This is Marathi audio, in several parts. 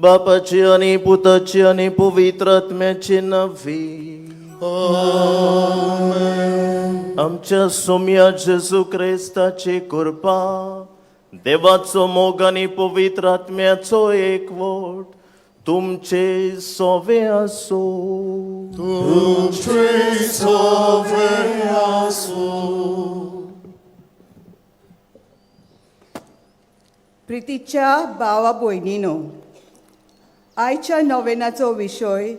बापाची आणि पुताची आणि पवित्र आत्म्याची नवी. आमच्या सोम्या जेजू क्रिस्ताची कृपा, देवाचो मोग आणि पवित्र आत्म्याचो एकवट तुमचे सोवे असो. तुमचे सोवे असो. प्रितीच्या भावा भयणीनो, आयच्या नोवेनाचो विशय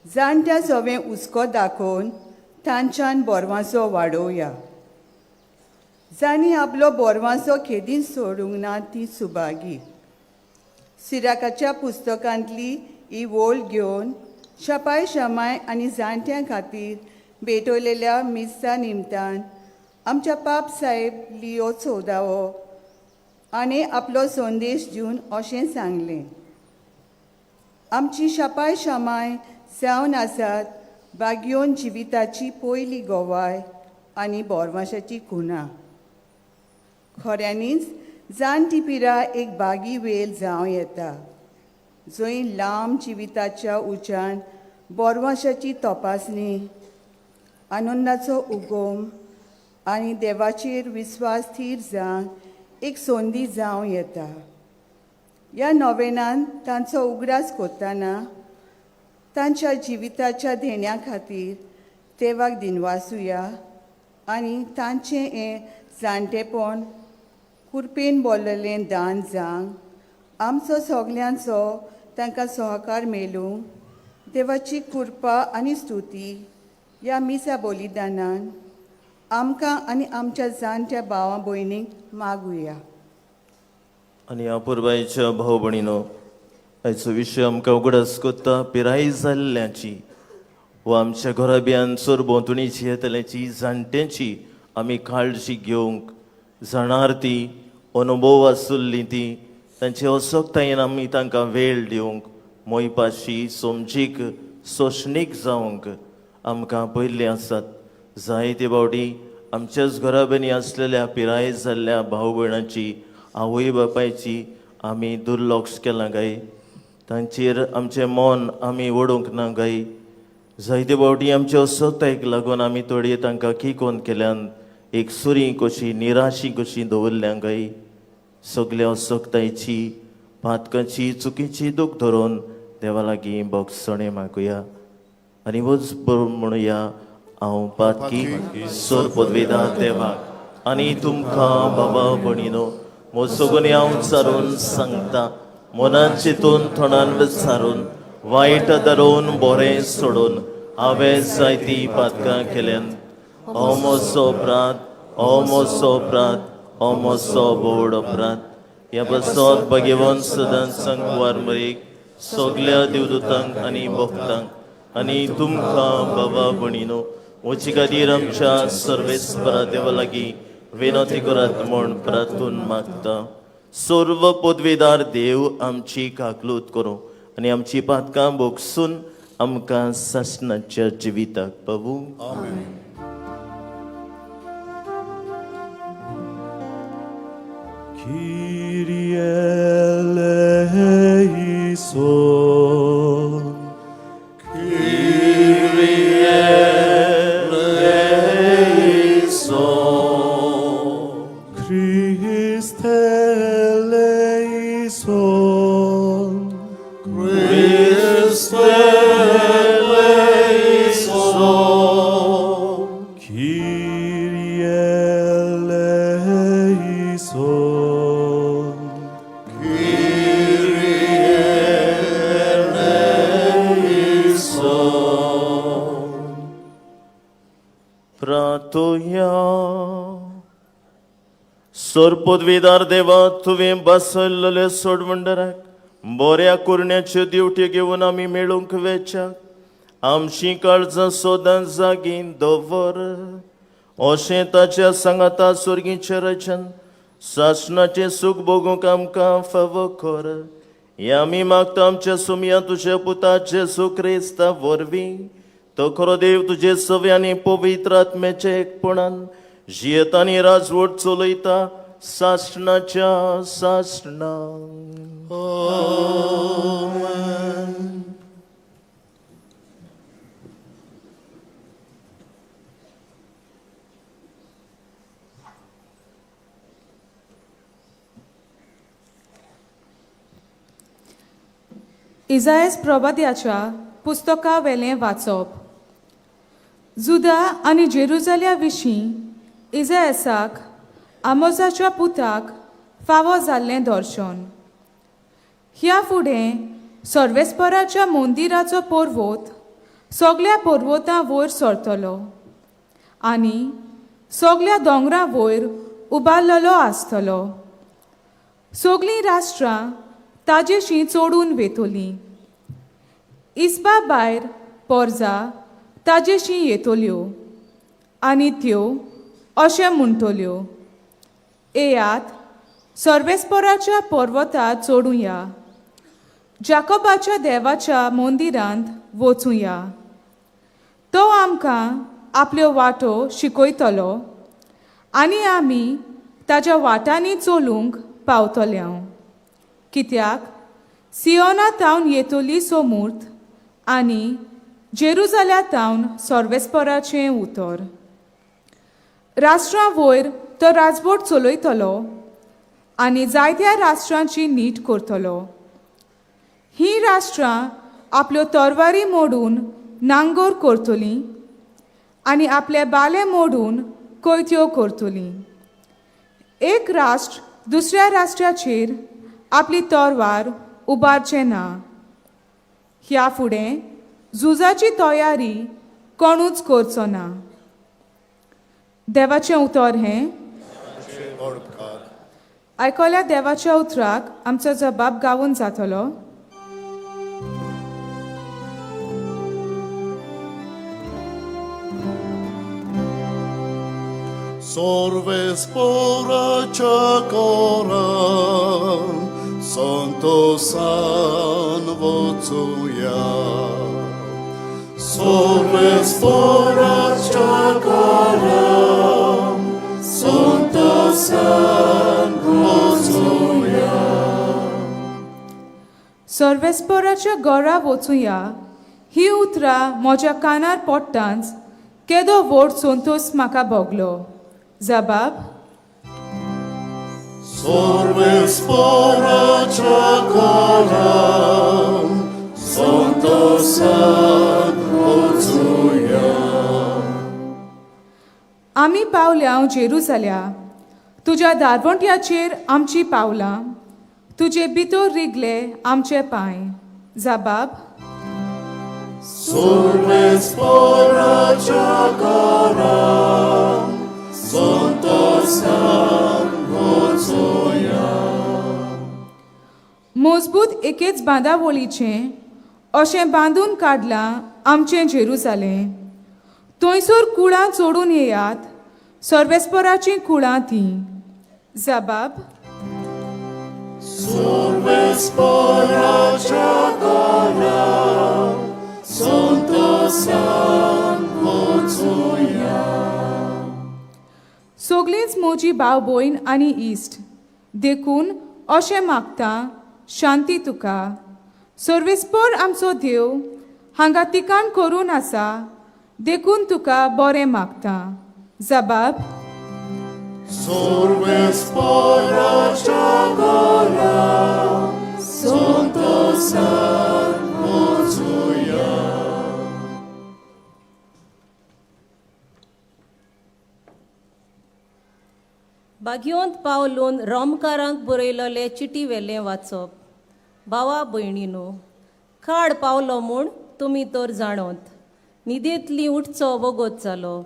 जाणट्या सवें हुस्को दाखोवन तांच्यान बोरवांचो वाडोवया. जाणी आपलो बोरवांचो खेदीन सोडूंक ना ती सुभागी. सिराकाच्या पुस्तकांतली ही वोळ घेवन शपाय शमाय आनी जाणट्यां खातीर भेटवलेल्या मिस्सा निमतान आमच्या पाप साहेब लिओ 14 आनी आपलो संदेश दिवन अशें सांगलें: आमची शपाय शमाय जावन आसात बागयोन जिविताची पयली गोवाय आनी बोरवांशाची खुणां. खऱ्यांनीच जाणटी पिरा एक बागी वेल जावं येता, जंय लांब जिविताच्या उज्यान बोरवांशाची तपासणी, आनंदाचो उगम आनी देवाचेर विस्वास थीर जावंक एक संदी जावं येता. ह्या नोवेनान तांचो उगडास कोत्ताना तांच्या जिविताच्या धेण्या खातीर देवाक दिनवासुया आनी तांचें हें जाणटेपण कुरपेन बोल्लेलें दान जावंक आमचो सगल्यांचो तांकां सहकार मेळूंक देवाची कृपा आनी स्तुती ह्या मिसा बलिदानान आमकां आनी आमच्या जाणट्या भावां भयणींक मागुया. आनी अपुरबायच्या भाव भयणीनो, आयचो विशय आमकां उगडास कोत्ता पिराय जाल्ल्याची वा आमच्या घराब्यान चोर भोंवतणीची येतल्याची जाणट्यांची आमी काळजी घेवंक जाणार ती अनुभव आसुल्ली ती तांचे असोकतायेन आमी तांकां वेळ दिवंक मोयपाशी समजीक सोशणीक जावंक आमकां पयल्ले आसात. जायते फावटी आमच्याच घराबेनी आसलेल्या पिराय जाल्ल्या भाव भयणांची आवय बापायची आमी दुर्लक्ष केलां गाय, तांचेर आमचें मन आमी ओडूंक ना गाय. जायते फावटी आमच्या असोकतायेक लागून आमी थोडी तांकां किकोन केल्यान एक सुरी कशी निराशी कशी दवरल्या गाय. सगल्या असोकतायची पातकांची चुकीची दूख धरून देवा लागीं बोगसणे मागुया आनी वच म्हणुया: हांव पातकी सोर पदवेदार देवाक आनी तुमकां बाबा भयणीनो, म्हजो गुन्हे हांव चारून सांगता. मनान चिंतून थोडान विचारून वायट धरून बरें सोडून हांवें जायतीं पातकां केल्यान हो म्हजो अपराध, हो म्हजो अपराध, हो म्हजो बोड अपराध. ह्या बसत भगवंत सदांच सांगवार मरीक सगल्या देवदूतांक आनी भक्तांक आनी तुमकां बाबा भयणीनो म्हजे खातीर आमच्या सर्वेस्परा देवा लागीं विनोती करात म्हूण प्रार्थून मागता. सर्व पदवेदार देव आमची काकलूत करूं आनी आमची पातकां भोगसून आमकां सासणाच्या जिविताक पावूं. आमेन. Kyrie eleison, Kyrie eleison, Christe eleison, Christe eleison, Kyrie eleison, Kyrie eleison. Pratoya सोर पदवीदार देवा तुवें बसयल्लेले सोडवंडराक बऱ्या कुरण्याच्यो दिवट्यो घेवन आमी मेळूंक वेचाक आमची काळजां सोदां जागी दवर. अशें ताच्या सांगाता सुर्गीच्या रचन सासणाचें सूख भोगूंक आमकां फावो कर. हें आमी मागता आमच्या सुमया तुज्या पुताचे सुक्रिस्ता वरवीं. तो खरो देव तुजे सव्यानी पवित्र आत्म्याचे एकपणान जियेता आनी राजवट चलयता सासणाच्या सासणां. इजायास प्रवाद्याच्या पुस्तका वेलें वाचप. जुदा आनी जेरुजाल्या विशीं इजायासाक आमोसाच्या पुताक फावो जाल्लें दर्शन. ह्या फुडें सर्वेस्पराच्या मंदिराचो पर्वत सगळ्या पर्वतां वयर सरतलो आनी सगळ्या दोंगरां वयर उबारलेलो आसतलो. सगळीं राष्ट्रां ताजेशी चोडून वेतोलीं. इस्पा भायर पोरजा ताजेशी येतल्यो आनी त्यो अशें म्हणटल्यो, येयात सर्वेस्पराच्या पर्वतार चोडुया, जाकोबाच्या देवाच्या मंदिरांत वचुया. तो आमकां आपल्यो वाटो शिकयतलो आनी आमी ताच्या वाटांनी चलूंक पावतल्यो. कित्याक सियोना तावन येतली सोमूर्त आनी जेरुजाल्या तावन सर्वेस्पराचें उतर. राष्ट्रां वयर तो राजवट चलयतलो आनी जायत्या राष्ट्रांची नीट करतलो. ही राष्ट्रां आपल्यो तरवारी मोडून नांगोर करतलीं आनी आपले बाले मोडून कोयत्यो करतलीं. एक राष्ट्र दुसऱ्या राष्ट्राचेर आपली तरवार उबारचें ना. ह्या फुडें झुजाची तयारी कोणूच करचो ना. देवाचें उतर हें. आयकल्या देवाच्या उतराक आमचो जबाब गावून जातलो. Sorvesporacia koran, Santo San vocuja. Sorvesporacia koran, Santo San vocuja. सर्वेस्पराच्या गरा वचुया ही उतरां म्हज्या कानार पडटांच केदो व्हड संतोश म्हाका भोगलो. जबाब. Sorvesporacia koran, Santo San vocuja. आमी पावल्या जेरुजाल्या, तुज्या दारवंट्याचेर आमची पावलां, तुजे भितर रिगले आमचे पांय. जबाब. Sorvesporacia koran, Santo San vocuja. मजबूत एकेच बांदावळीचें अशें बांदून काडलां आमचें जेरुजालें. थंयसर कुळां चोडून येयात, सर्वेस्पराचीं कुळां तीं. जबाब. Sorvesporacia koran, Santo San vocuja. सगळींच म्हजी भाव भयण आनी इश्ट देखून अशें मागता, शांती तुका. सर्वेस्पर आमचो देव हांगा तिकाण करून आसा देखून तुका बरें मागता. जबाब. Sorvesporacia koran, Santo San vocuja. भाग्योंत पावलून रोमकारांक बरयलोले चिटी वेलें वाचप. भावा भयणीनो, काळ पावलो म्हूण तुमी तर जाणोत. न्हिदेंतलीं उठचो वगत जालो.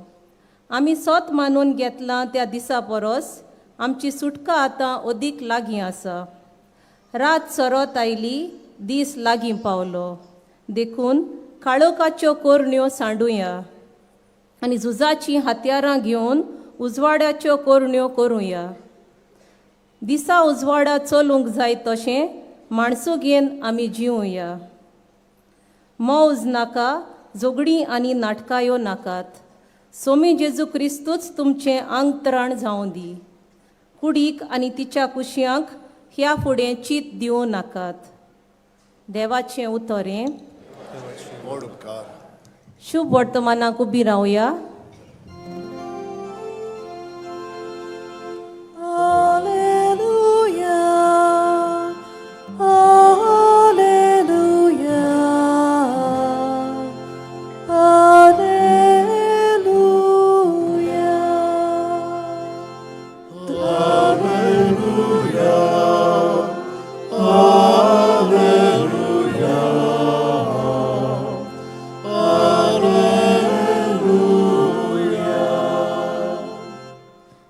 आमी सोत मानून घेतलां त्या दिसा परस आमची सुटका आतां अदीक लागीं आसा. रात सरत आयली, दीस लागीं पावलो. देखून काळोखाच्यो कोरण्यो सांडुया आनी झुजाचीं हात्यारां घेवन उजवाड्याच्यो कोरण्यो करुया. दिसा उजवाडा चलूंक जाय तशें माणसुगेन आमी जिवुया. मौज नाका, झगडीं आनी नाटकायो नाकात. सोमी जेजू क्रिस्तूच तुमचें आंगत्राण जावं दी. कुडीक आनी तिच्या कुशयांक ह्या फुडें चीत दिवं नाकात. देवाचें उतरें. शुभ वर्तमानाक उबी रावया.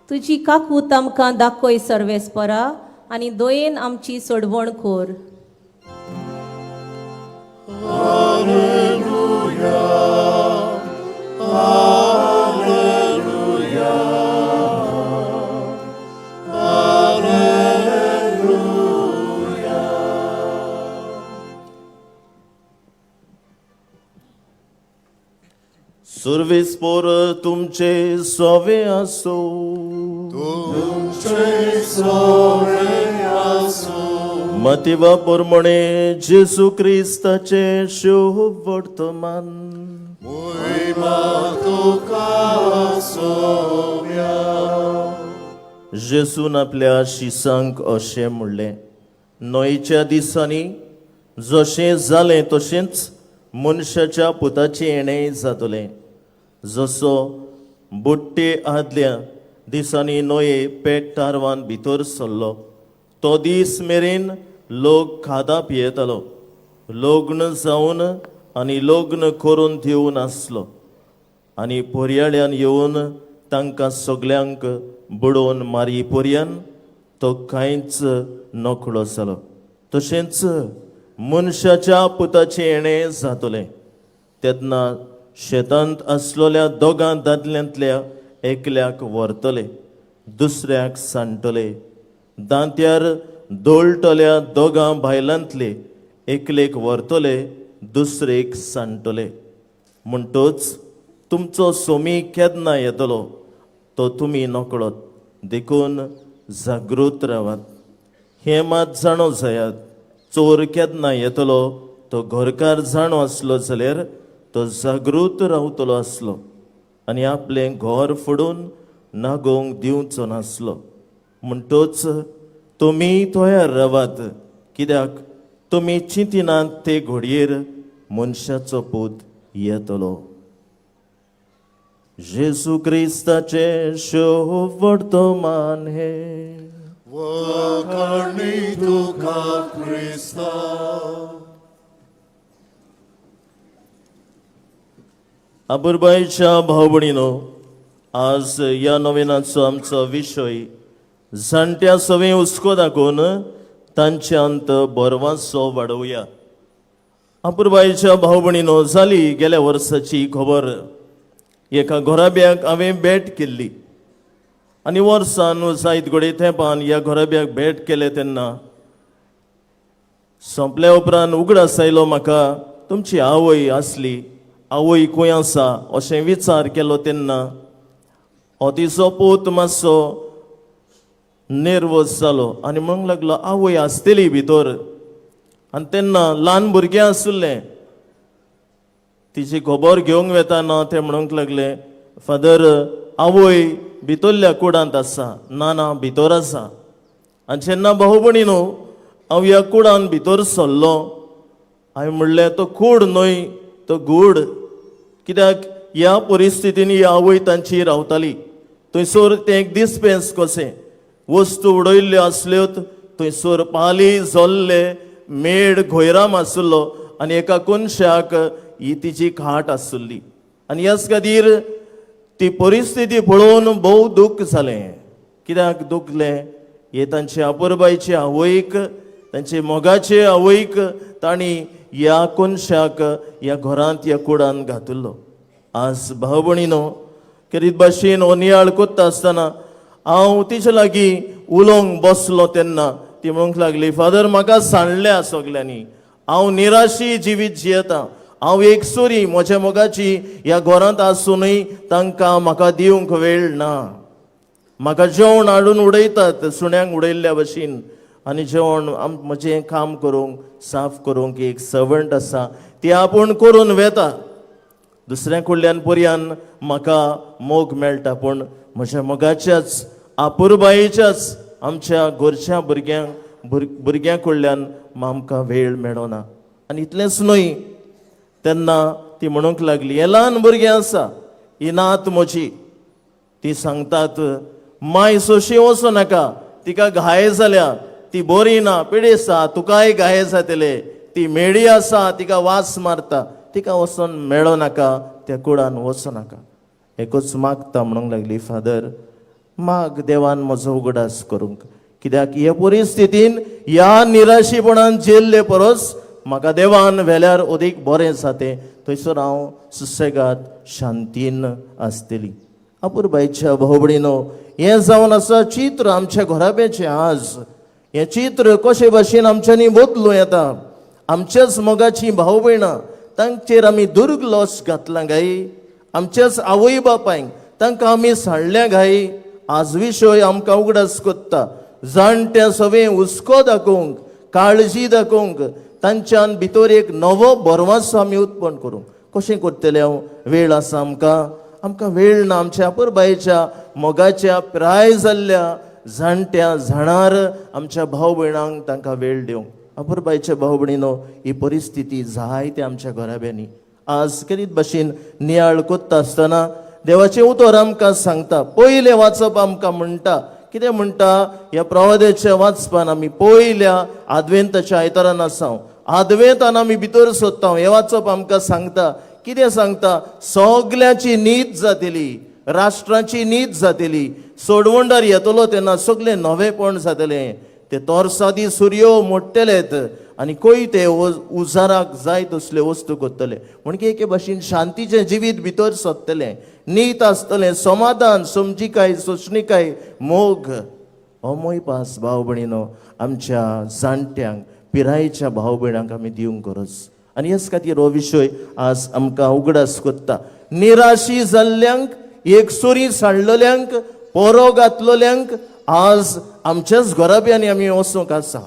तुजी काकूत आमकां दाखय सर्वेस्परा आनी दोयेन आमची सोडवण कोर. सर्वेस्पोर तुमचे सोवे आसो. तुमचे सोवे आसो. मतिवा पोरमणे जेजू क्रिस्ताचे शुभ वर्तमान. मोहिमा तुका सोव्या. जेजून आपल्या शिसांक अशें म्हणलें, नोयेच्या दिसांनी जशें जालें तशेंच मनशाच्या पुताचें येणें जातलें. जसो बुट्टे आदल्या दिसांनी नोये पेट तारवान भितर सरलो, तो दीस मेरेन लोक खादा पियेतालो, लग्न जावन आनी लग्न करून दिवून आसलो, आनी पर्याळ्यान येवन तांकां सगल्यांक बुडोवन मारी पर्यान तो कांयच नकळो जालो. तशेंच मनशाच्या पुताचें येणें जातलें. तेन्ना शेतांत आसलोल्या दोगां दादल्यांतल्या एकल्याक व्हरतले, दुसऱ्याक सांडटले. दांत्यार दोळटल्या दोगां बायलांतले एकलेक व्हरतले, दुसरेक सांडटले. म्हणटच तुमचो सोमी केन्ना येतलो तो तुमी नकळोत. देखून जागृत रावात. हें मात जाणो जायात, चोर केन्ना येतलो तो घरकार जाणो आसलो जाल्यार तो जागृत रावतलो आसलो आनी आपलें घर फोडून नागोवंक दिवचो नासलो. म्हणटच तुमी तयार रावात, कित्याक तुमी चिंतिनात ते घडयेर मनशाचो पूत येतलो. जेजू क्रिस्ताचे शुभ वर्तमान हे. वखणी तुका क्रिस्ता. आपुरबायच्या भाव भयणीनो, आज ह्या नोवेनाचो आमचो विशय जाणट्या सवय हुस्को दाखोवन तांचे अंत बरवासो वाडोवया. आपुरबायच्या भाव भयणीनो, जाली गेल्या वर्साची खबर. एका घोराब्याक हांवें भेट केल्ली आनी वर्सान जायत घडये तेंपान ह्या घोराब्याक भेट केले तेन्ना सोंपल्या उपरांत उगडास आयलो म्हाका, तुमची आवय आसली, आवय खंय आसा अशें विचार केलो तेन्ना हो तिचो पूत मातसो नेर्वस जालो आनी म्हणूंक लागलो आवय आसतली भितर. आनी तेन्ना ल्हान भुरगें आसुल्लें, तिची खबर घेवंक वेताना ते म्हणूंक लागले, फादर आवय भितरल्या कुडांत आसा. ना भितर आसा. आनी जेन्ना भाऊ भयणीनो हांव ह्या कुडांत भितर सरलो, हांवें म्हणलें तो कूड न्हय तो गूड. कित्याक ह्या परिस्थितीन ही आवय तांची रावताली. थंयसर तें एक दिसपेस कशें, वस्तू उडयल्ल्यो आसल्योत, थंयसर पाली जोल्ले, मेड घोयराम आसुल्लो आनी एका कोनशाक ही तिची खाट आसुल्ली. आनी ह्याच खातीर ती परिस्थिती पळोवन भोव दूख जालें. कित्याक दुखले हे तांचे अपुरबाईचे आवयक तांचे मोगाचे आवयक तांणी ह्या कोनशाक ह्या घरांत ह्या कुडान घातिल्लो. आज भाव भयणीनो, करीत भाशेन हो नियाळ कोत्ता आसतना हांव तिचे लागीं उलोवंक बसलो तेन्ना ती म्हणूंक लागली, फादर म्हाका सांडल्या सगल्यांनी, हांव निराशी जिवीत जियेतां, हांव एकसुरी म्हज्या मोगाची ह्या घरांत आसूनय तांकां म्हाका दिवंक वेळ ना. म्हाका जेवण हाडून उडयतात सुण्यांक उडयल्ल्या भशेन, आनी जेवण म्हजें काम करूंक साफ करूंक एक सर्वंट आसा ती आपूण करून वेता. दुसऱ्या कडल्यान पर्यान म्हाका मोग मेळटा, पूण म्हज्या मोगाच्याच आपुरबायेच्याच आमच्या घरच्या भुरग्यां कडल्यान आमकां वेळ मेळना. आनी इतलेंच न्हय, तेन्ना ती म्हणूंक लागली, हें ल्हान भुरगें आसा, ही नात म्हजी. ती सांगतात, माय सोशी वचूं नाका, तिका घाय जाल्या, ती बरी ना, पिडेस्त आसा, तुकाय घाय जातले, ती मेडी आसा, तिका वास मारता, तिका वचून मेळो नाका, त्या कुडान वचूं नाका. एकूच मागता म्हणूंक लागली, फादर माग देवान म्हजो उगडास करूंक, कित्याक हे परिस्थितीन ह्या निराशीपणान जेल्ले परस म्हाका देवान व्हेल्यार अदीक बरें जातें, थंयसर हांव सुसेगाद शांतीन आसतली. अपुरबायच्या भाव भयणीनो, हें जावन आसा चित्र आमच्या घराब्याचें. आज हें चित्र कशे भाशेन आमच्यांनी बदलूं येता. आमच्याच मोगाची भाव भयणां, तांचेर आमी दुर्ग लॉस घातलां गाय, आमच्याच आवय बापायक तांकां आमी सांडल्या गाय. आज विशय आमकां उगडास कोत्ता, जाणट्या सगळे हुस्को दाखोवंक, काळजी दाखोवंक, तांच्यान भितर एक नवो बरवासो आमी उत्पन्न करूंक कशें करतले. हांव वेळ आसा आमकां वेळ ना. आमच्या अपुरबायेच्या मोगाच्या पिराय जाल्ल्या जाणट्या जाणार आमच्या भाव भयणांक तांकां वेळ दिवंक. अपुरबायच्या भाव भयणीनो, ही परिस्थिती जायत्या आमच्या घराब्यांनी. आज करीत भाशेन नियाळ कोत्ता आसतना देवाचें उतर आमकां सांगता. पयलें वाचप आमकां म्हणटा, कितें म्हणटा ह्या प्रवाद्याच्या वाचपान आमी पयल्या आदवेंताच्या आयतारान आसा, आदवेंतान आमी भितर सोदता. हें वाचप आमकां सांगता, कितें सांगता, सगल्याची नीत जातली, राष्ट्राची नीत जातली, सोडवंडार येतलो तेन्ना सगळें नवेपण जातलें. ते तोरसादी सुर्यो मोडटलेत आनी कोयते उजाराक जाय तसल्यो वस्तू करतले. म्हणजे एके भाशेन शांतीचें जिवीत भितर सोदतलें, नीत आसतलें, समाधान, समजिकाय, सोंसणिकाय, मोग. हो मोयपास भाव भयणीनो आमच्या जाणट्यांक, पिरायेच्या भाव भयणांक आमी दिवंक गरज. आनी हेच खातीर हो विशय आज आमकां उगडास कोत्ता. निराशी जाल्ल्यांक, एकसुरी सांडलेल्यांक, पोरो घातलेल्यांक आज आमच्याच घराब्यांनी आमी वचूंक आसा.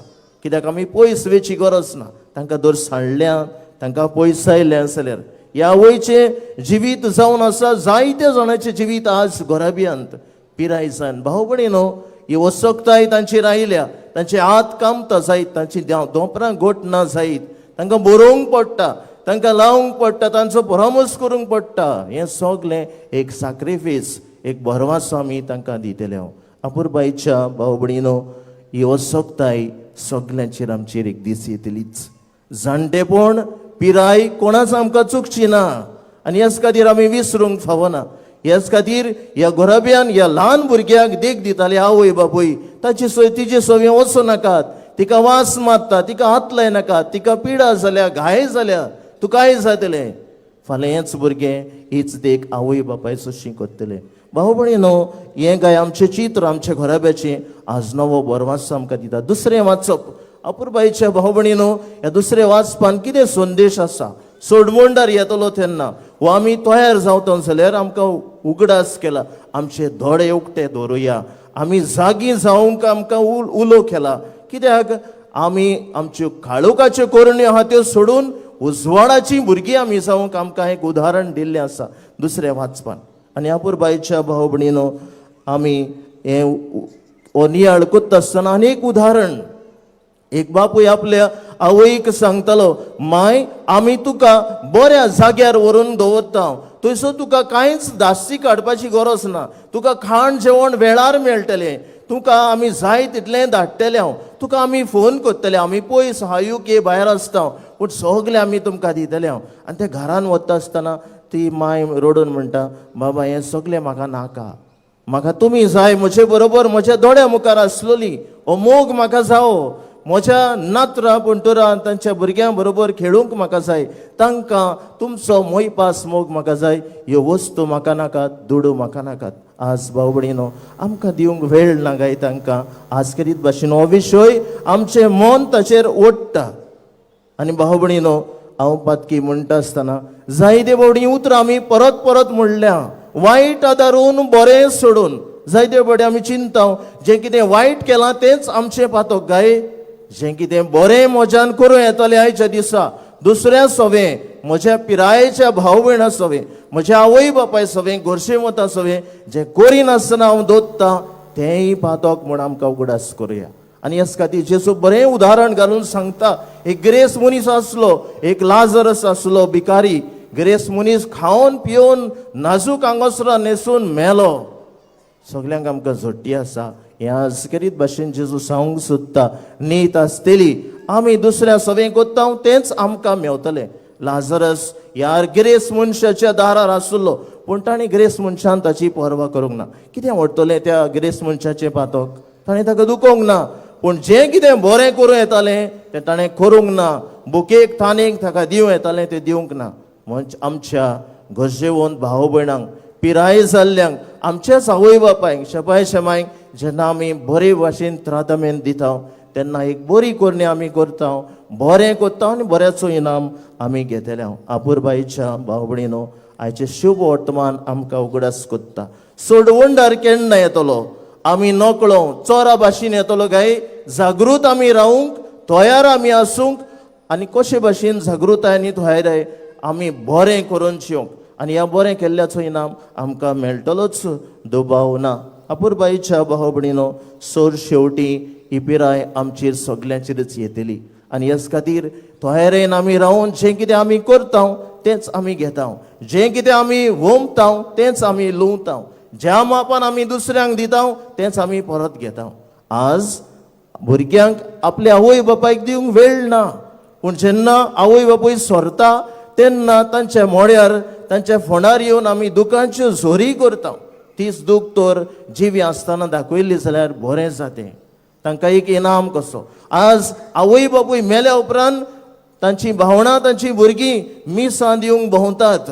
कित्याक आमी पयस वेची गरज ना. तांकां दर सांडल्या, तांकां पयसायल्या जाल्यार ह्या वयचें जिवीत जावन आसा. जायत्या जाणांचें जिवीत आज घराब्यांत पिराय जावन. भाव भयणीनो, ही वसकताय तांचेर आयल्या, तांचे हात कामता जायत, तांची दोंपरां घोट ना जायत, तांकां बरोवंक पडटा, तांकां लावंक पडटा, तांचो परामर्श करूंक पडटा. हें सगलें एक सॅक्रिफीस, एक बरवासो आमी तांकां दितले. अपुरबायच्या भाव भयणीनो, ही वसकताय सगल्यांचेर आमचेर एक दीस येतलीच. जाणटेपण, पिराय कोणाच आमकां चुकची ना. आनी ह्याच खातीर आमी विसरूंक फावना. ह्याच खातीर ह्या घराब्यान ह्या ल्हान भुरग्याक देख दिताले आवय बापूय, तिचे सवय वचूं नाकात, तिका वास मारता, तिका हात लाय नाकात, तिका पिडा जाल्या, घाय जाल्या, तुकाय जातलें. फाल्यां हेंच भुरगें, हीच देख आवय बापाय सुशी करतले. भाव भयणीनो, हें गाय आमचें चित्र आमच्या घराब्याचें आज नवो बरवासो आमकां दिता. दुसरें वाचप. अपुरबायेच्या भाव भयणीनो, ह्या दुसऱ्या वाचपान कितें संदेश आसा. सोडवंडार येतलो तेन्ना वो आमी तयार जावता जाल्यार आमकां उगडास केला, आमचे दोळे उक्ते दवरुया, आमी जागी जावंक आमकां उलो केला. कित्याक आमी आमच्यो काळोखाच्यो कोरण्यो आहा त्यो सोडून उजवाडाची भुरगीं आमी जावंक आमकां एक उदाहरण दिल्लें आसा दुसऱ्या वाचपान. आनी अपुरबायेच्या भाव भयणीनो, आमी हें नियाळ कोत्ता आसतना आनीक उदाहरण. एक बापूय आपल्या आवयक सांगतालो, माय आमी तुका बऱ्या जाग्यार व्हरून दवरता, थंयसर तुका कांयच धास्ती काडपाची गरज ना, तुका खाण जेवण वेळार मेळटलें, तुका आमी जाय तितलें धाडटले, तुका आमी फोन करतले, आमी पयस हायूके भायर आसता पूण सगलें आमी तुमकां दितले. आनी त्या घरान वता आसतना ती माय रडून म्हणटा, बाबा हें सगलें म्हाका नाका, म्हाका तुमी जाय म्हजे बरोबर म्हज्या दोळ्या मुखार आसलोली हो मोग म्हाका जावो म्हज्या नात्रा पुंटुरा तांच्या भुरग्यां बरोबर खेळूंक म्हाका जाय तांकां तुमचो मोयपास मोग म्हाका जाय ह्यो वस्तू म्हाका नाकात दुडू म्हाका नाकात आज भाव भयणीनो आमकां दिवंक वेळ ना गाय तांकां आज करीत भाशेन हो विशय आमचें मन ताचेर ओडटा आनी भाव भयणीनो हांव पातकी म्हणटा आसतना जायते बावडी उतरां आमी परत परत म्हणल्या वायट आदारून बरें सोडून जायते फावटी आमी चिंताव जें कितें वायट केलां तेंच आमचें पातक गाय जें कितें बरें मोज्यान करूं येतलें आयच्या दिसा दुसऱ्या सवें म्हज्या पिरायेच्या भाव भयणा सवें म्हज्या आवय बापाय सवें घरचें वता सवें जें करिनासतना हांव दोत्ता तेंय पातक म्हूण आमकां उगडास करुया आनी ह्याच खातीर जेजू बरें उदाहरण घालून सांगता एक ग्रेस मनीस आसलो एक लाजरस आसलो भिकारी ग्रेस मनीस खावन पिवन नाजूक आंगोसरा न्हेसून मेलो सगल्यांक आमकां झोट्टी आसा हें आज करीत भाशेन जेजू सांगूंक सोदता नीत आसतली आमी दुसऱ्या सवें कोत्ता तेंच आमकां मेवतलें लाजरस ह्या ग्रेस मनशाच्या दारार आसलो पूण ताणें ग्रेस मनशान ताची पर्वा करूंक ना कितें व्हरतलें त्या ग्रेस मनशाचें पातक ताणें ताका दुखोवंक ना पूण जें कितें बरें करूं येतालें तें ताणें करूंक ना बुकेक थानेक ताका दिवं येतालें तें दिवंक ना म्हणजे आमच्या घरचेवंत भाव भयणांक पिराय जाल्ल्यांक आमच्याच आवय बापायक शेपाय शेमायक जेन्ना आमी बरे भाशेन त्रादमेन दिता तेन्ना एक बरी कोरणी आमी करता बरें कोत्ता आनी बऱ्याचो इनाम आमी घेतले आपुरबाईच्या भाव भयणीनो आयचें शुभ वर्तमान आमकां उगडास कोत्ता सोडवंडार केन्ना येतलो आमी नकळो चोरा भाशेन येतलो गाय जागृत आमी रावूंक तयार आमी आसूंक आनी कशे भाशेन जागृताय आनी तयार आमी बरें करून जिवंक आनी ह्या बरें केल्ल्याचो इनाम आमकां मेळटलोच दुबाव ना आपुरबाईच्या भाव भयणीनो सोर शेवटी ही पिराय आमचेर सगल्यांचेरच येतली आनी ह्याच खातीर तयारेन आमी रावून जें कितें आमी करता तेंच आमी घेता जें कितें आमी वोमता तेंच आमी लुवता ज्या मापान आमी दुसऱ्यांक दिता तेंच आमी परत घेता आज भुरग्यांक आपल्या आवय बापायक दिवंक वेळ ना पूण जेन्ना आवय बापूय सोरता तेन्ना तांच्या मोड्यार तांच्या फोंडार येवन आमी दुखांच्यो झोरी करता तीच दूख तर जिवी आसतना दाखयली जाल्यार बरें जातें तांकां एक इनाम कसो आज आवय बापूय मेल्या उपरांत तांची भावणां तांची भुरगीं मिसां दिवंक भोंवतात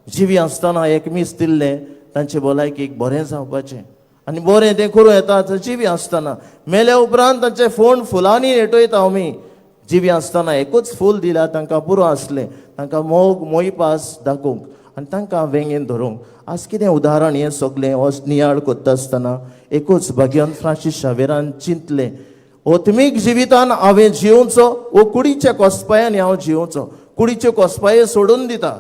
जिवी आसतना एक मीस दिल्लें तांचे भलायकेक बरें जावपाचें आनी बरें तें करूं येतात जिवी आसतना मेल्या उपरांत तांचे फोंड फुलांनी नेटयता आमी जिवी आसतना एकूच फूल दिल्यार तांकां पुरो आसलें तांकां मोग मोयपास दाखोवंक आनी तांकां वेंगेन धरूंक आज कितें उदाहरण हें सगलें हो नियाळ करता आसतना एकूच भगवंत फ्रांसीस शावेरान चिंतलें ओत्मीक जिवितान हांवें जिवचो वो कुडीच्या कोसपायांनी हांव जिवचो कुडीच्यो कोसपायो सोडून दिता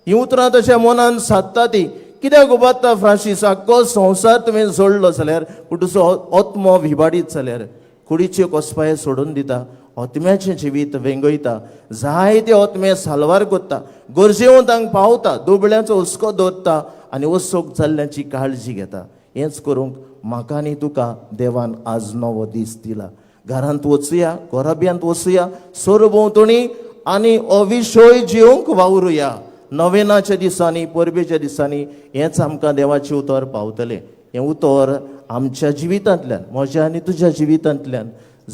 हीं उतरां तशें मनान सादता ती कित्याक उबारता फ्रांसीस आख्खो संवसार तुवें जोडलो जाल्यार पूण तुजो आत्मो विबाडीत जाल्यार कुडीच्यो कोसपायो सोडून दिता आत्म्याचें जिवीत वेंगयता जायते आत्मे साल्वार कोत्ता गरजेवंतांक पावता दुबळ्यांचो हुस्को दवरता आनी वसोक जाल्ल्याची काळजी घेता हेंच करूंक म्हाका आनी तुका देवान आज नवो दीस दिला घरांत वचुया घोराब्यांत वचुया सोरभोंवतणी आनी अविशय जिवंक वावरुया नवेनाच्या दिसांनी परबेच्या दिसांनी हेंच आमकां देवाचें उतर पावतलें हें उतर आमच्या जिवितांतल्यान म्हज्या आनी तुज्या जिवितांतल्यान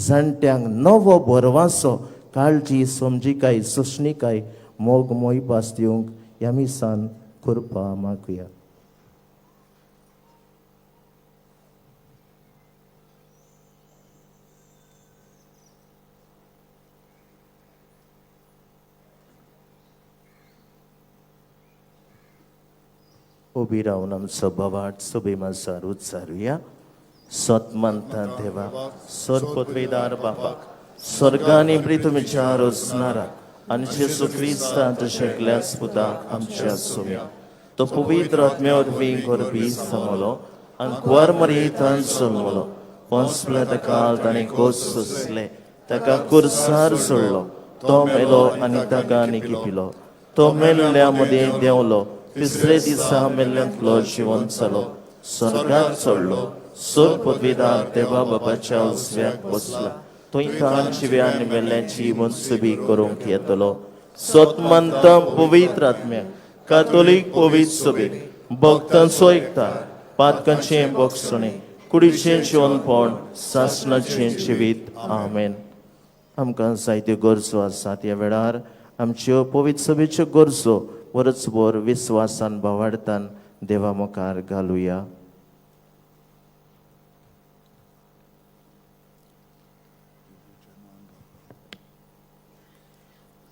जाणट्यांक नवो बरवासो काळजी समजिकाय सोंसणीकाय मोग मोयपास दिवंक ह्या मिसान कृपा मागुया उबी रावन आमचो बोवाळ सुबेमाजार उच्चारुया सतमंता देवा सोरपोतवेदार बापाक स्वर्गांनी तुमच्या रोजनाराक आनी जेसू क्रिस्तांत शेकल्यास पुता आमच्या सुम्या तो पवित्र आत्म्यावरवी करपी समलो आनी क्वार मरयेतान चलमलो पोंसले काल ताणें कोस सोंसले ताका कुर्सार सोडलो तो मेलो आनी ताका निकिपिलो तो मेल्ल्या मदीं देंवलो तिसरे दिसा मेल्ल्यांतलो जिवंत जालो स्वर्गांत चडलो सोर पदवीदार देवा बापाच्या उजव्याक बसला थंय ताण जिव्यान मेल्ल्याची मनसुबी करूंक येतलो सतमंत पवित्र आत्म्याक कातोलीक पवित्र सभेक भक्तांचो एकता पातकांचें बोगसणें कुडीचें जेवणपण सासणाचें जिवीत आमेन. आमकां जायत्यो गरजो आसात. ह्या वेळार आमच्यो पवित्र सभेच्यो गरजो वरचभर विस्वासान भावार्थान देवा मुखार घालुया.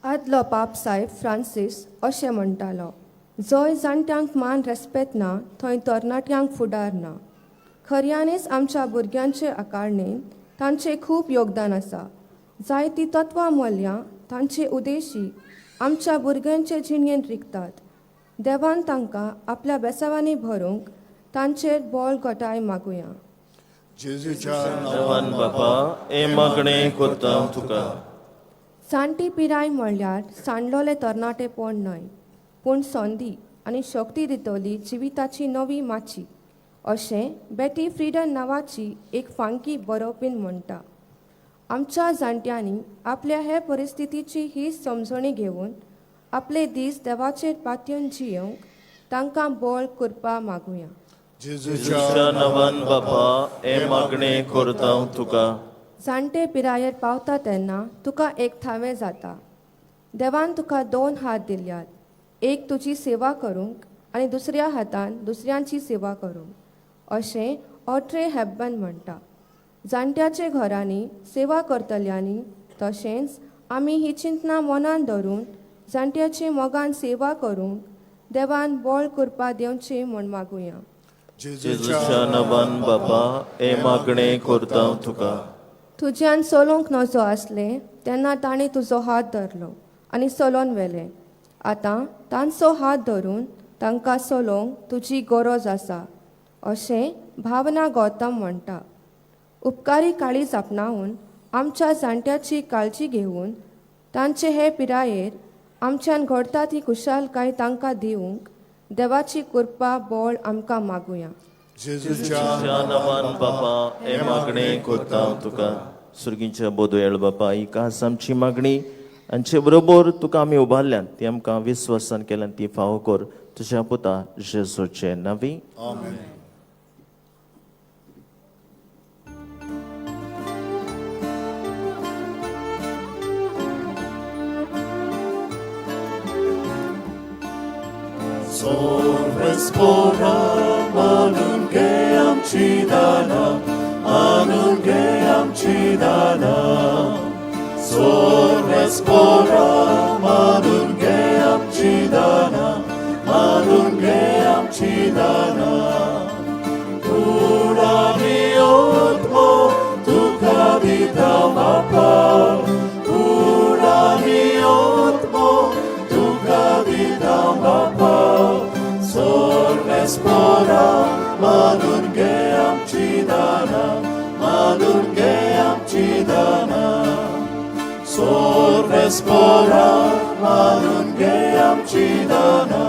आदलो पाप साहेब फ्रांसीस अशें म्हणटालो, जंय जाणट्यांक मान रेस्पेद ना थंय तरणाट्यांक फुडार ना. खऱ्यांनीच आमच्या भुरग्यांचे आकारणेन तांचें खूब योगदान आसा. जायतीं तत्वां मूल्यां तांचे उदेशी आमच्या भुरग्यांचे जिणेंत रिकतात. देवान तांकां आपल्या बेसावांनी भरूंक तांचेर बोल घोटाय मागुया. जेजूच्या देवान बापा हे मागणें करता तुका. जाणटी पिराय म्हणल्यार सांडलोले तरणाटेपण न्हय, पूण संदी आनी शक्ती दितली जिविताची नवी माची अशें बेटी फ्रिडन नांवाची एक फांकी बरोवपीन म्हणटा. आमच्या जाणट्यांनी आपल्या हे परिस्थितीची ही समजणी घेवन आपले दीस देवाचेर पातयेवन जियोंक तांकां बोल करपा मागुया. जेजूच्या नांवान बापा हे मागणें करता तुका. जाणटे पिरायेर पावता तेन्ना तुका एक थावें जाता. देवान तुका 2 हात दिल्यात, एक तुजी सेवा करूंक आनी दुसऱ्या हातान दुसऱ्यांची सेवा करूंक अशें ऑड्रे हेपबर्न म्हणटा. जाणट्याचे घरांनी सेवा करतल्यांनी तशेंच आमी ही चिंतना मनान धरून जाणट्याचे मोगान सेवा करूंक देवान बोळ करपा दिवचें म्हूण मागुया. जेजूच्या नांवान बापा हे मागणें करता तुका. तुज्यान चलोवंक नजो आसले तेन्ना ताणें तुजो हात धरलो आनी चलोवन व्हेलें. आतां तांचो हात धरून तांकां चलोवंक तुजी गरज आसा अशें भावना गौतम म्हणटा. उपकारी काळीज आपणावून आमच्या जाणट्याची काळजी घेवन तांचे हे पिरायेर आमच्यान घडटा ती खुशालकाय तांकां दिवंक देवाची कृपा बोळ आमकां मागुया. जेजूच्या नांवान बापा हे मागणें करता तुका. सुर्गीच्या बोदोयळ बापा ही खास आमची मागणी आमचे बरोबर तुका आमी उबारल्यान ती आमकां विस्वासान केल्यान ती फावो कर तुज्या पुता जेजूचे नांवी. आमेन. Respora, manungheam cidana, manungheam cidana. Respora, manungheam cidana, manungheam cidana. Curami otmo, tu cadita mapa. Curami otmo, tu cadita mapa. Respora, manungheam cidana, manungheam cidana. Respora, manungheam cidana,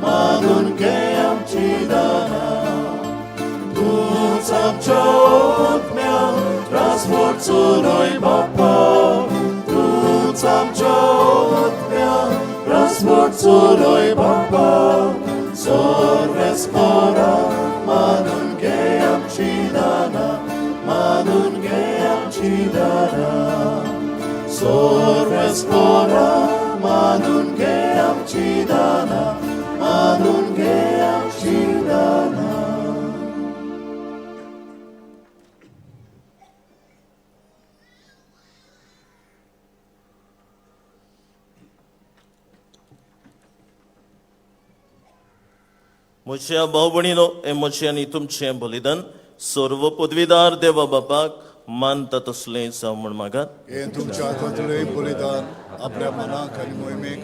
manungheam cidana. Tuż amcia otmia, razmorcunoj bapa. Tuż amcia otmia, razmorcunoj bapa. Respora, manungheam cidana, manungheam cidana. Respora, manungheam cidana, manungheam cidana. म्हज्या भाव भणीनो हे म्हजें आनी तुमचें बलिदान सर्व पदवीदार देवा बापाक मानता तसलें जावं म्हण मागात. हे तुमच्या हातांतलें बलिदान आपल्या मनाक आनी मोहिमेक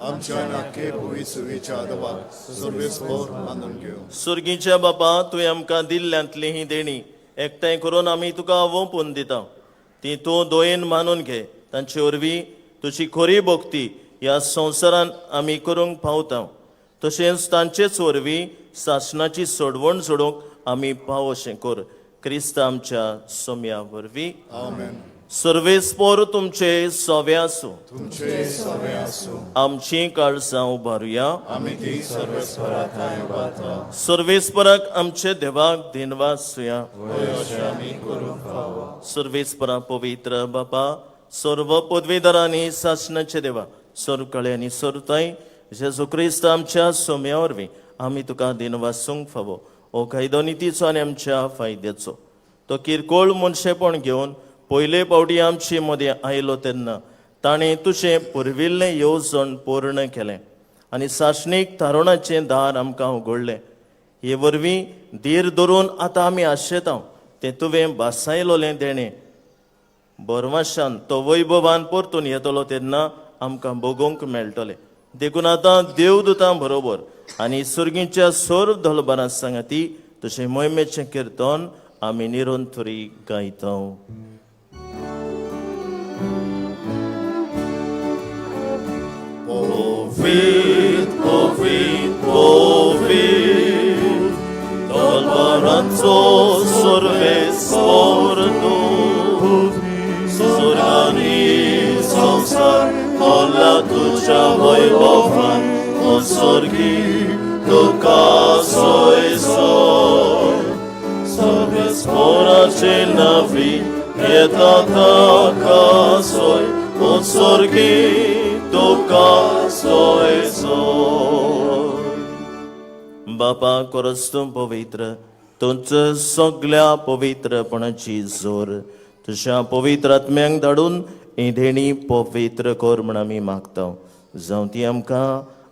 आमच्या नाके पवित्र विचारवाक सर्वेस्पोर मानून घेव. सुर्गीच्या बापा तुवें आमकां दिल्ल्यांतली ही देणी एकठांय करून आमी तुका वोंपून दिता. ती तूं दोयेन मानून घे. तांचे वरवीं तुजी खरी भक्ती ह्या संवसारान आमी करूंक पावता. तशेंच तांचेच वरवीं सासणाची सोडवण सोडूंक आमी पाव अशें कर. क्रिस्त आमच्या सोम्या वरवीं. आमेन. सर्वेस्पोर तुमचे सोवे आसूं. तुमचे सवे आसूं. आमची काळजां उबारुया. आमी ती सर्वेस्परांताय उबारता. सर्वेस्पराक आमचे देवाक दिनवासुया. वय अशें आमी करूंक फावो. सर्वेस्परा पवित्र बापा, सर्व पदवीधरांनी शासनाचे देवा, सर्वकळे आनी सर्वताय जेजू क्रिस्त आमच्या सोम्या वरवीं आमी तुका दिनवासूंक फावो. हो कायदो नितीचो आनी आमच्या फायद्याचो. तो किरकोळ मनशेपण घेवन पयले फावटी आमचे मदें आयलो तेन्ना ताणें तुजें पुरविल्लें येवजण पूर्ण केलें आनी साशणीक तारुणाचें दार आमकां उगडलें. हे वरवीं धीर धरून आतां आमी आशेतां तें तुवें बासायलोलें देणें बोरमाशान तो वैभवान परतून येतलो तेन्ना आमकां भोगूंक मेळटलें. देखून आतां देवदूतां बरोबर आनी सुर्गीच्या सर्व दलबरां सांगाती तुजें मोहिमेचें किर्तन आमी निरंतरी गायता. Povid, povid, povid, dolbaranco सर्वेस्पोर तूं. सुरांनी संसार होला तुझ्या वैभवान, ओ स्वर्गी तुका सोय सोय. सर्वेस्पोराचे नावी येता ताका सोय, ओ स्वर्गी तुका सोय सोय. बापा कोरस तूं पवित्र, तुमच्या सगळ्या पवित्रपणाची जोर तुझ्या पवित्र आत्म्यांक धाडून ही देणी पवित्र कर म्हण आमी मागता. जावं ती आमकां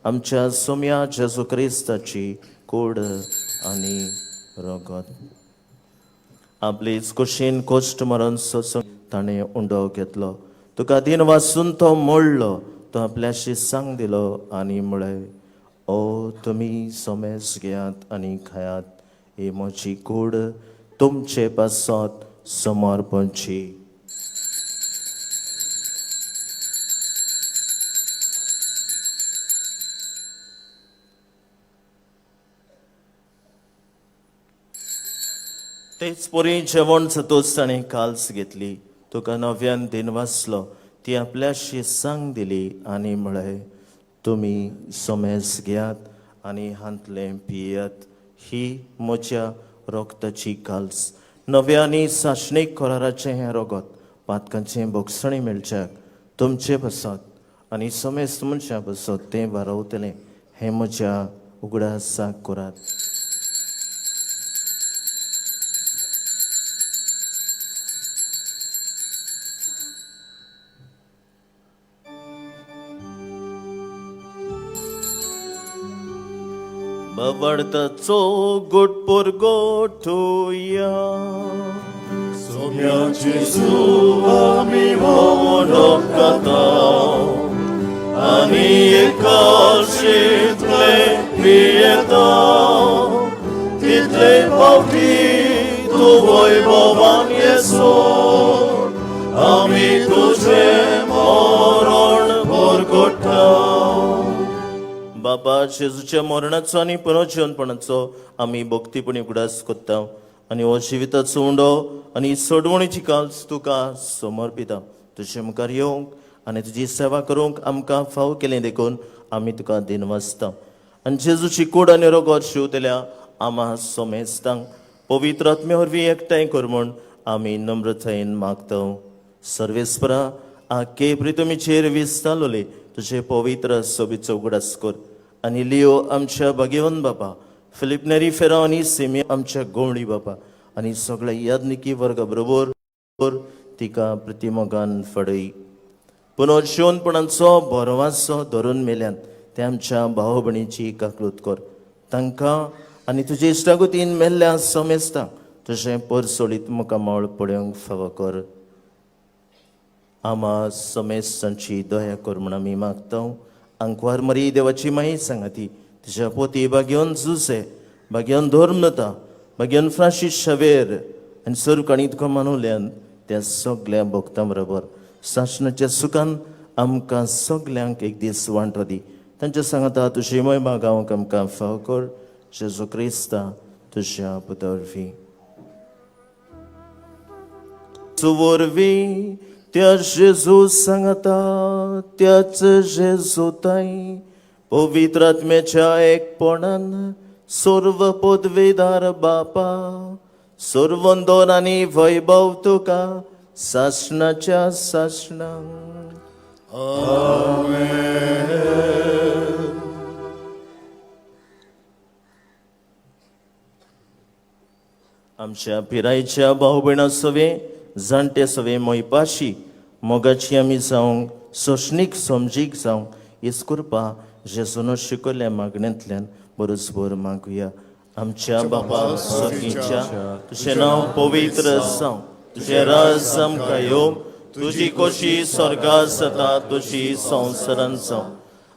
आमच्या सोम्या जेजू क्रिस्ताची कूड आनी रगत. आपलीच कुशीन कोश्ट मरण सोसून ताणें उंडो घेतलो. तुका दिन वाचून तो मोडलो, तो आपल्याशी सांग दिलो आनी म्हळें, ओ तुमी सोमेस घेयात आनी खायात, ही म्हजी कूड तुमचे पासत समर्पणची. तेच परी जेवण जातूच ताणें काल्स घेतली, तुका नव्यान दिन वाचलो, ती आपल्याशी सांग दिली आनी म्हळें, तुमी सोमेस घेयात आनी हांतलें पियेयात, ही म्हज्या रोगताची काल्स. नव्या आनी साशणीक कराराचें हें रगत पातकांचें भोगसणी मेळच्याक तुमचे बसत आनी सोमेस मनशा बसत तें वारवतलें. हें म्हज्या उगडासाक करात. बवडताचो गोटपूर गोठुया. सोम्याची आमी भोवोंक खाता आनी एकाशीतले पियेता. तितले फावटी तूं वैभवान येसो, आमी तुजें मरण भरगोट्टा. बापा जेजूच्या मरणाचो आनी पुनर्जीवनपणाचो आमी भक्तीपणी उगडास कोत्ता आनी हो जिविताचो उंडो आनी सोडवणीची काल्स तुका समर्पिता. तुजे मुखार येवंक आनी तुजी सेवा करूंक आमकां फाव केलें देखून आमी तुका दिनवासता. आनी जेजूची कूड आनी रगत शिवतल्या आम्हा सोमेस्तांक पवित्र आत्मे वरवीं एकठांय कर म्हूण आमी नम्रतायेन मागता. सर्वेस्परा आख्खे प्रितुमीचेर विस्तारलोले तुजे पवित्र सोबीचो उगडास कर आनी लियो आमच्या भाग्यवान बापा, फिलिप नेरी फेरा आनी सेमी आमच्या गोवणी बापा आनी सगळ्या याज्ञिकी वर्गा बरोबर तिका प्रतिमोगान फडय. पुनर्जीवनपणाचो बरवासो धरून मेल्यान ते आमच्या भाव भयणीची काकलूत कर. तांकां आनी तुजे इश्टागुतीन मेल्ल्या सोमेस्तांक तुजें परसोडीत मुखामळ पळोवंक फावो कर. आमा सोमेस्तांची दया कर म्हण आमी मागता. अंकवार मरी देवाची माई सांगाती तिच्या पोती भाग्यवन जुसे, भाग्यवन धोर्मता, भाग्यवन फ्रांसीस शावेर आनी सर्वकाणी तुका मानुल्यान त्या सगळ्या भक्तां बरोबर सासणाच्या सुखान आमकां सगल्यांक एक दीस वांटो दी. तांच्या सांगाता तुजी महिमा गावंक आमकां फाव कर. जेजू क्रिस्ता तुज्या पुता वरवीं. सुवरवी त्या जेजू सांगता त्याच जेजूताई पवित्र आत्म्याच्या एकपणान सर्व पदवेदार बापा सर्वंदोन आनी वैभव तुका सासणाच्या सासणांक आमच्या पिरायेच्या भाव भयणां सवे जाणटे सवे मोयपाशी मोगाची आमी जावंक सोशणीक समजीक जावंक हीच कृपा जेजून शिकयल्या मागण्यांतल्यान बरोसभर मागुया. आमच्या बापा स्वर्गीच्या तुझें नांव पवित्र जावं, तुझें राज आमकां येवं, तुजी कशी स्वर्गांत जाता तशी संवसारांत जावं.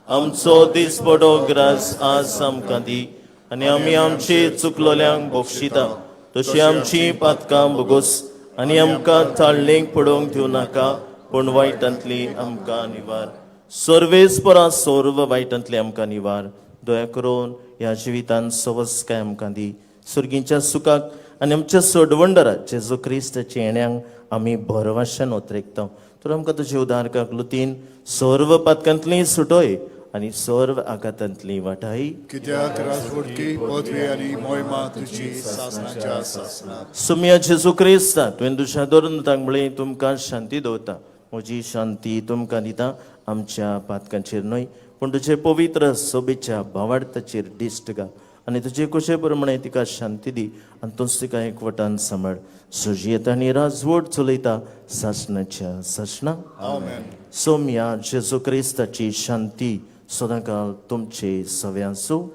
आमचो दिसपडो ग्रास आज आमकां दी आनी आमी आमची चुकलोल्यांक बक्षिता तशी आमची पातकां भोगोस आनी आमकां ताळणेक पडोवंक दिवं नाका पूण वायटांतली आमकां निवार. सर्वेस्परा सर्व वायटांतली आमकां निवार. दया करून ह्या जिवितांत सवस्काय आमकां दी. सुर्गीच्या सुखाक आनी आमच्या सोडवंडरा जेजू क्रिस्ताच्या येण्याक आमी भरवशान उतरेकता. तर आमकां तुजे उदारकाक लुतीन सर्व पातकांतली सुटोय आनी सर्व आघातांतली वाटाय. कित्याक राजवटकी पदवी आनी मोहिमा तुजी सासणाच्या सासणांत. सुम्या जेजू क्रिस्ता तुवें दुशा धरून तांबळे तुमकां शांती दवरता. म्हजी शांती तुमकां दिता. आमच्या पातकांचेर न्हय पूण तुजे पवित्र सोबेच्या भावार्थाचेर दिश्ट घाल आनी तुजे कुशे प्रमाणे तिका शांती दी आनी तूंच तिका एकवटान सांबाळ. सुजियेता आनी राजवट चलयता सासणाच्या सासणांक. आमेन. सोम्या जेजू क्रिस्ताची शांती सदांकाळ तुमचे सवे आसूं.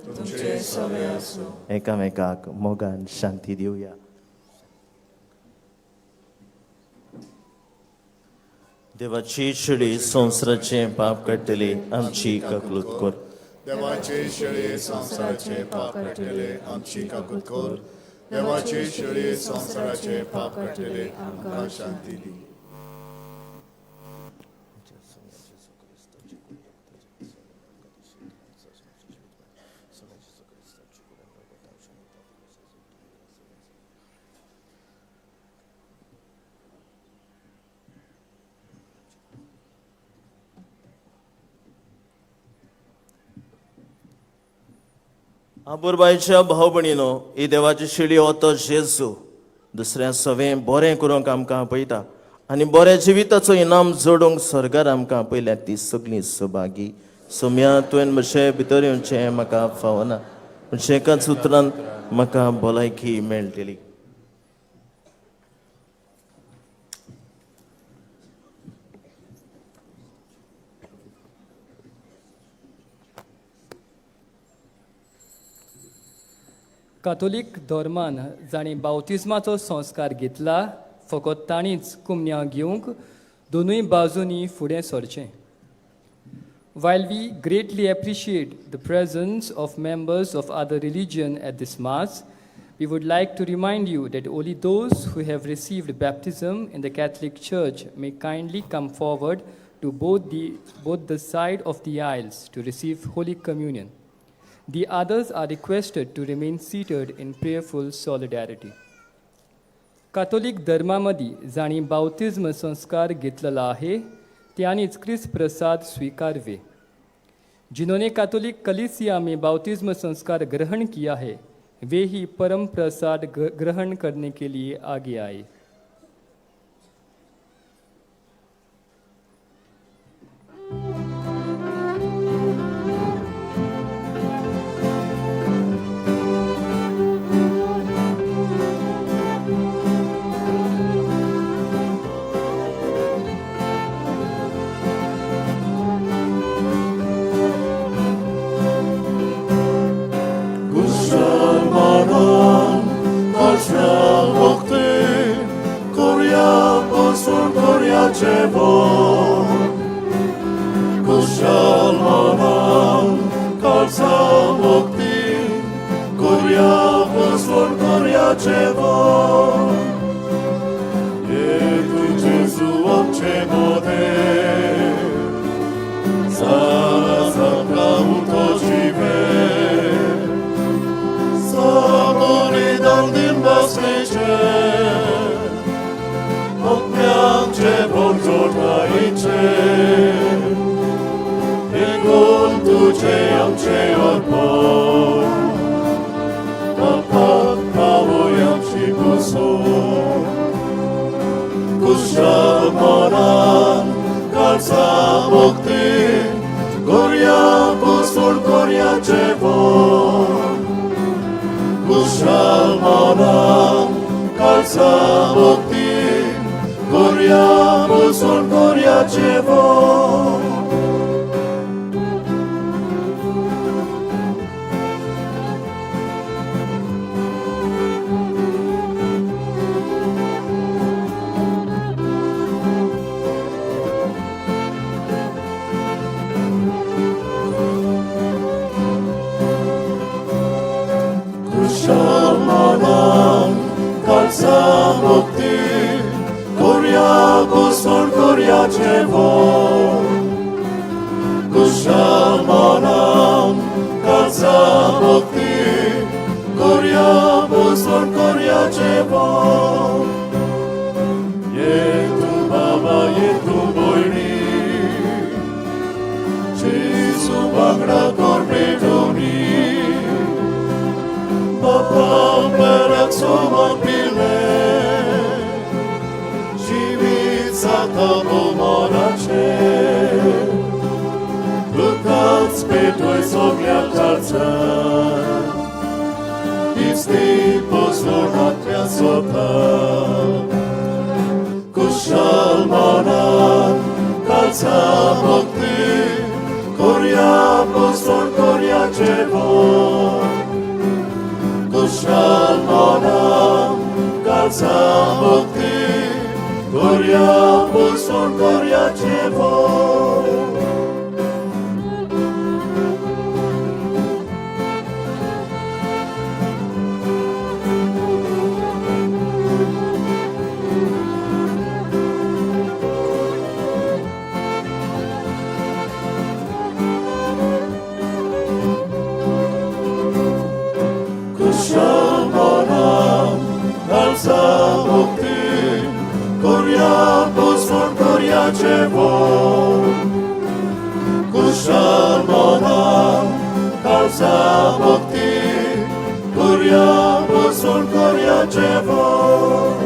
एकामेकाक मोगान शांती दिवया. देवाची शिडी संवसाराचे पाप काडटली आमची काकूत कर. देवाचे शेळी संसाराचे पाप काडटले आमची काकूत कर. देवाचे शेळी संसाराचे पाप काडटले आमकां शांती दी. आबुरबायच्या भाव भयणीनो, ही देवाची शिडी हो तो जेजू दुसऱ्या सवें बरें करूंक आमकां आपयता आनी बऱ्या जिविताचो इनाम जोडूंक स्वर्गार आमकां आपयल्या ती सगळीं सुभागी. सोम्या तुवें म्हजे भितर येवचें म्हाका फावना पूण एकाच उतरान म्हाका भलायकी मेळटली. कातोलीक धर्मान जाणी बावतिजमाचो संस्कार घेतला फकत ताणीच कुमन्यां घेवंक दोनूय बाजूंनी फुडें सरचें. While we greatly appreciate the presence of members of other religion at this Mass, we would like to remind you that only those who have received baptism in the Catholic Church may kindly come forward to both the side of the aisles to receive Holy Communion. The others are requested to remain seated in prayerful solidarity. कातोलिक धर्मामध्ये जाणी बावतिज्म संस्कार घेतलेला आहे त्यांनीच ख्रिस्त प्रसाद स्वीकारवे. जिन्होंने कातोलिक कलीसिया में बावतिज्म संस्कार ग्रहण किया है वे ही परम प्रसाद ग्रहण करने के लिए आगे आए. Od आमचे अर्पण बापाक पावय आमची कुसोन कुशाल मनान काळजा मुक्ती करुया पुसून करुया जेवण कुशाल मनान काळजा मुक्ती करुया पुसून करुया जेवण कुशाल मनान काळजा मुक्ती करुया पुसून करुया जेवण कुशाल मनान काळजा मुक्ती करुया पुसून करुया जेवण येतू बाबा येतू भयणी जेजू वांगडा कर भेटोवणी बापा बराक सोबत पिले जिवीत जाता भोवमानाचे दुखाच पेटोय सगळ्या काळजान इस्ती पोसलोन हातव्या स्वता कुशाल मनान काळजा मुक्ती करुया पोसलोन करुया जेवण कुशाल मनान काळजा मुक्ती करुया पुसून करुया जेवण कुशाल मनान काळजा मुक्ती करुया पुसून करुया जेवण कुशाल मनान काळजा मुक्ती करुया पुसून करुया जेवण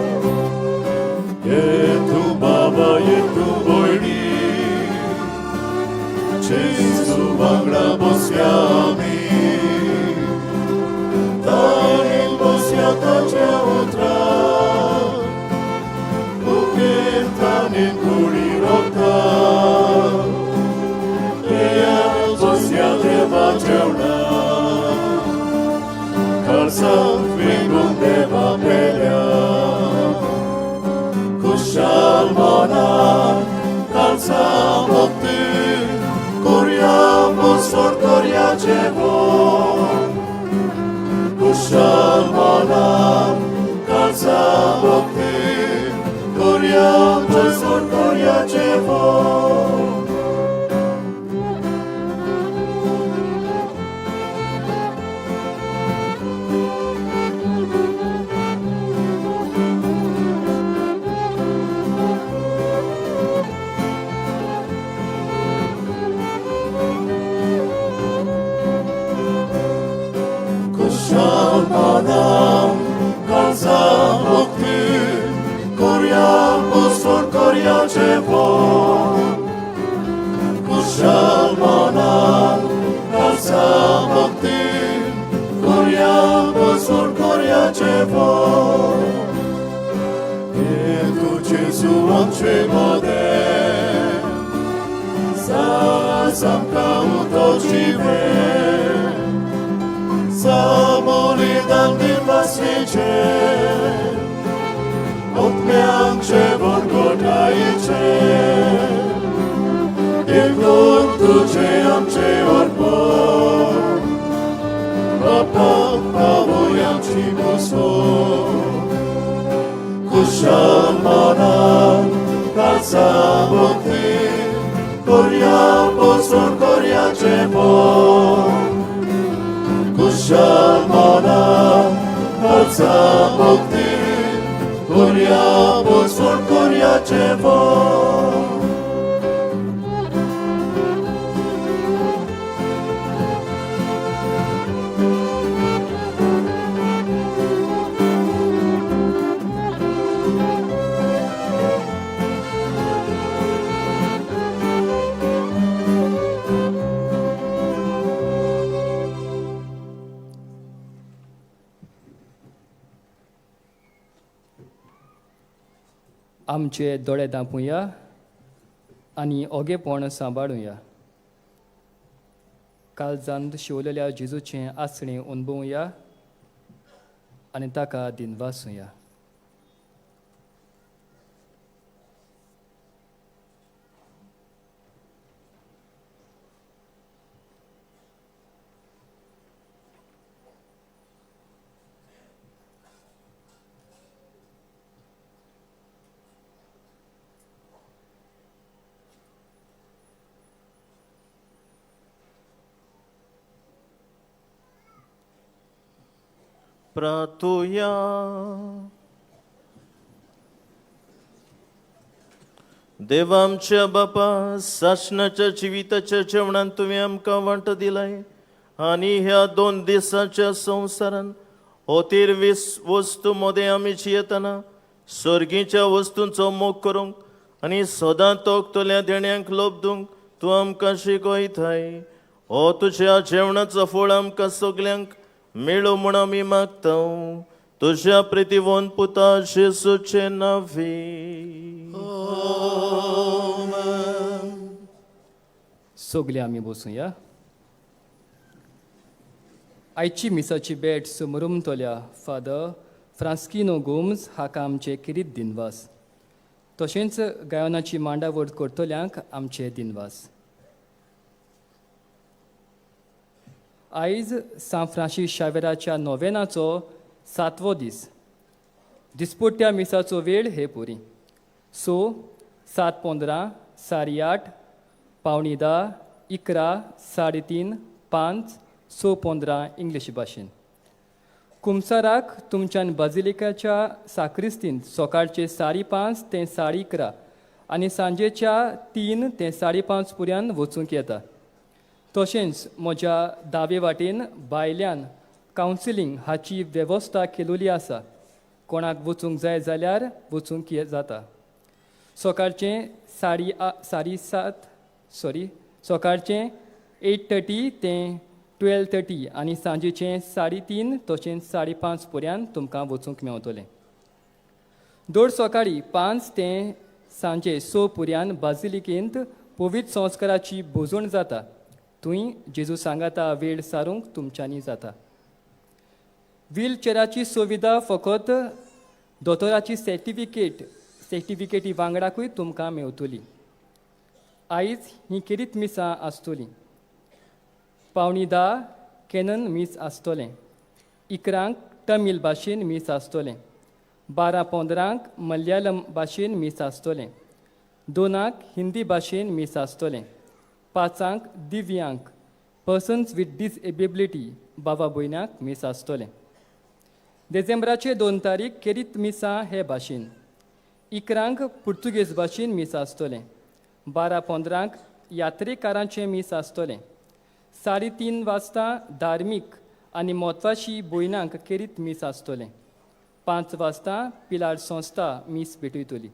येतू बाबा येतू भयणी जेजू वांगडा बसया आमी ताणीन बसया ताच्या उतरार बुकेन ताणीन कुडी रोखता देयान बसया देवा जेवणाक काळजाक विंगून देवा पेल्या कुशाल मनान काळजा मुक्ती करुया पुसून करुया जेवण कुशाल मनान काळजा मुक्ती करुया पुसून करुया जेवण कुशाल मनान काळजा मुक्ती करुया पुसून करुया जेवण कुशाल मनान काळजा मुक्ती करुया पुसून करुया जेवण येतू जेजू आमचे मोदें जास आमकां उदोचिवे Samolidan din pasnicze, odmiancze wątgotajcze, i wątkucie amcze orpon, papa pawojam ci muson. Kuszal manan, kalca bokty, koria poson, koria czepon. Kushal mona, kalca bokty, koria poson, koria czepon. आमचे दोळे धांपूया आनी ओगेपण सांबाळुया. काळजांत शिवलेल्या जेजूचें आसणें अनुभवुया आनी ताका दिनवासूया. प्रार्थूया. देवा आमच्या बापा, सासणाच्या जिविताच्या जेवणान तुवें आमकां वांटो दिलाय आनी ह्या 2 दिसाच्या संवसारान होतीर वस्तू मोदें आमी जियेतना सर्गीच्या वस्तूंचो मोग करूंक आनी सदां तोखतल्या देण्यांक लोबदूंक तूं आमकां शिकयताय. हो तुज्या जेवणाचो फळ आमकां सगल्यांक मेळो म्हूण आमी मागता तुज्या प्रितीवोन पुता जेजूचे नांवे. सगळे आमी बसूया. आयची मिसाची भेट समरून तोल्या फादर फ्रांस्किनो गोम्स हाका आमचे किरीत दिनवास. तशेंच गायनाची मांडावळ करतल्यांक आमचे दिनवास. आयज सान फ्रांसीस शावेराच्या नोवेनाचो 7वो दीस. दिसपट्ट्या मिसाचो वेळ हे पुरी 6, 7:15, 8:30, 9:15, 11, 3:30, 5, 6:15 इंग्लीश भाशेन. कुमसाराक तुमच्यान बाजिलिकाच्या साक्रिस्तींत सकाळचे 5:30 ते 11:30 आनी सांजेच्या 3 ते 5:30 पर्यंत वचूंक येता. तशेंच म्हज्या दावे वाटेन भायल्यान कावन्सिलींग हाची वेवस्था केलेली आसा. कोणाक वचूंक जाय जाल्यार वचूंक जाता. सकाळचें 8:30 ते 12:30 आनी सांजेचें 3:30 तशेंच 5:30 पर्यंत तुमकां वचूंक मेवतलें. दर सकाळीं 5 ते सांजे 6 पर्यंत बाजिलिकेंत पवित्र संस्काराची भोजवण जाता. थंय जेजू सांगाता वेळ सारूंक तुमच्यांनी जाता. व्हीलचेराची सुविधा फकत दोतोराची सर्टिफिकेटी वांगडाकूय तुमकां मेवतली. आयज ही किरीत मिसां आसतलीं. 9:15 कॅनन मीस आसतलें. 11 तमील भाशेन मीस आसतलें. 12:15 मलयालम भाशेन मीस आसतलें. 2 हिंदी भाशेन मीस आसतलें. 5 दिव्यांग पर्सन्स विथ डिसेबिलिटी बाबा भयणाक मीस आसतलें. डिसेंबराचे 2 तारीख केरीत मिसां हे भाशेन. 11 पुर्तुगेज भाशेन मीस आसतलें. 12:15 यात्रेकारांचें मीस आसतलें. 3:30 वाजता धार्मीक आनी म्हत्वाची भयणांक केरीत मीस आसतलें. 5 वाजता पिलार संस्था मीस भेटयतली.